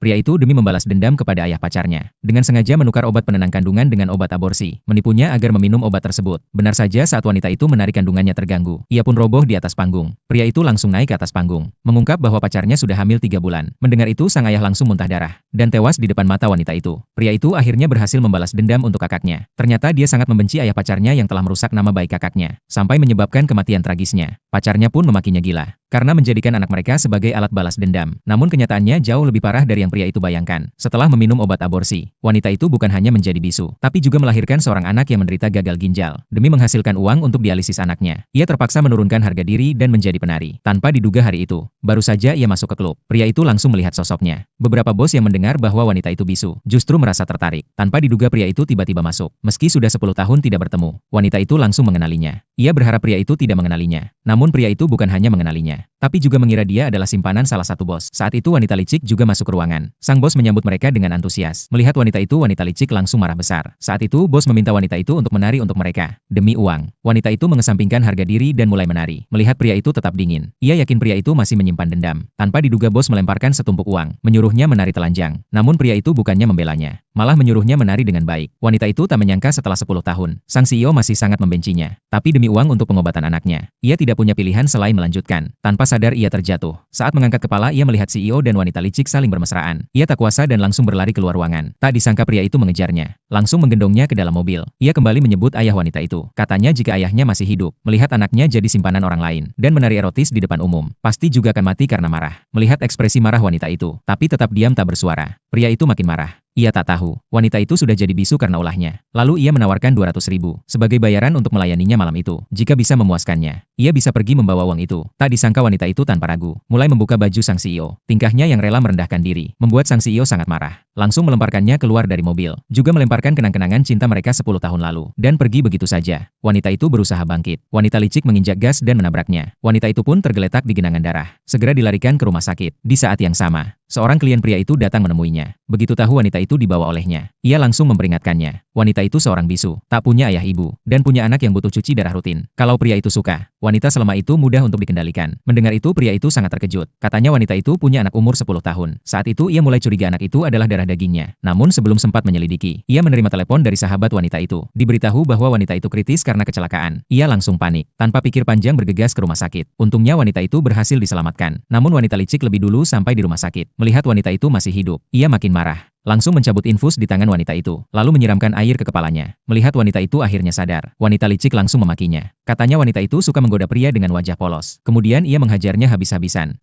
Pria itu demi membalas dendam kepada ayah pacarnya, dengan sengaja menukar obat penenang kandungan dengan obat aborsi, menipunya agar meminum obat tersebut. Benar saja saat wanita itu menarik kandungannya terganggu, ia pun roboh di atas panggung. Pria itu langsung naik ke atas panggung, mengungkap bahwa pacarnya sudah hamil 3 bulan. Mendengar itu sang ayah langsung muntah darah, dan tewas di depan mata wanita itu. Pria itu akhirnya berhasil membalas dendam untuk kakaknya. Ternyata dia sangat membenci ayah pacarnya yang telah merusak nama baik kakaknya, sampai menyebabkan kematian tragisnya. Pacarnya pun memakinya gila, karena menjadikan anak mereka sebagai alat balas dendam. Namun kenyataannya jauh lebih parah dari yang pria itu bayangkan. Setelah meminum obat aborsi, wanita itu bukan hanya menjadi bisu, tapi juga melahirkan seorang anak yang menderita gagal ginjal. Demi menghasilkan uang untuk dialisis anaknya, ia terpaksa menurunkan harga diri dan menjadi penari. Tanpa diduga hari itu, baru saja ia masuk ke klub. Pria itu langsung melihat sosoknya. Beberapa bos yang mendengar bahwa wanita itu bisu, justru merasa tertarik. Tanpa diduga pria itu tiba-tiba masuk. Meski sudah 10 tahun tidak bertemu, wanita itu langsung mengenalinya. Ia berharap pria itu tidak mengenalinya. Namun pria itu bukan hanya mengenalinya, tapi juga mengira dia adalah simpanan salah satu bos. Saat itu wanita licik juga masuk ke ruangan. Sang bos menyambut mereka dengan antusias. Melihat wanita itu, wanita licik langsung marah besar. Saat itu bos meminta wanita itu untuk menari untuk mereka. Demi uang, wanita itu mengesampingkan harga diri dan mulai menari. Melihat pria itu tetap dingin, ia yakin pria itu masih menyimpan dendam. Tanpa diduga bos melemparkan setumpuk uang, menyuruhnya menari telanjang. Namun pria itu bukannya membelanya, malah menyuruhnya menari dengan baik. Wanita itu tak menyangka setelah 10 tahun, sang CEO masih sangat membencinya. Tapi demi uang untuk pengobatan anaknya, ia tidak punya pilihan selain melanjutkan. Tanpa sadar ia terjatuh. Saat mengangkat kepala ia melihat CEO dan wanita licik saling bermesraan. Ia tak kuasa dan langsung berlari keluar ruangan. Tak disangka pria itu mengejarnya, langsung menggendongnya ke dalam mobil. Ia kembali menyebut ayah wanita itu. Katanya jika ayahnya masih hidup, melihat anaknya jadi simpanan orang lain, dan menari erotis di depan umum, pasti juga akan mati karena marah. Melihat ekspresi marah wanita itu, tapi tetap diam tak bersuara, pria itu makin marah. Ia tak tahu, wanita itu sudah jadi bisu karena ulahnya. Lalu ia menawarkan 200.000 sebagai bayaran untuk melayaninya malam itu. Jika bisa memuaskannya, ia bisa pergi membawa uang itu. Tak disangka wanita itu tanpa ragu, mulai membuka baju sang CEO. Tingkahnya yang rela merendahkan diri, membuat sang CEO sangat marah. Langsung melemparkannya keluar dari mobil. Juga melemparkan kenang-kenangan cinta mereka 10 tahun lalu. Dan pergi begitu saja. Wanita itu berusaha bangkit. Wanita licik menginjak gas dan menabraknya. Wanita itu pun tergeletak di genangan darah. Segera dilarikan ke rumah sakit. Di saat yang sama, seorang klien pria itu datang menemuinya. Begitu tahu wanita itu dibawa olehnya, ia langsung memperingatkannya. Wanita itu seorang bisu, tak punya ayah ibu, dan punya anak yang butuh cuci darah rutin. Kalau pria itu suka, wanita selama itu mudah untuk dikendalikan. Mendengar itu pria itu sangat terkejut. Katanya wanita itu punya anak umur 10 tahun. Saat itu ia mulai curiga anak itu adalah darah dagingnya. Namun sebelum sempat menyelidiki, ia menerima telepon dari sahabat wanita itu. Diberitahu bahwa wanita itu kritis karena kecelakaan. Ia langsung panik. Tanpa pikir panjang bergegas ke rumah sakit. Untungnya wanita itu berhasil diselamatkan. Namun wanita licik lebih dulu sampai di rumah sakit. Melihat wanita itu masih hidup, ia makin marah. Langsung mencabut infus di tangan wanita itu, lalu menyiramkan air ke kepalanya. Melihat wanita itu akhirnya sadar, wanita licik langsung memakinya. Katanya wanita itu suka menggoda pria dengan wajah polos. Kemudian ia menghajarnya habis-habisan.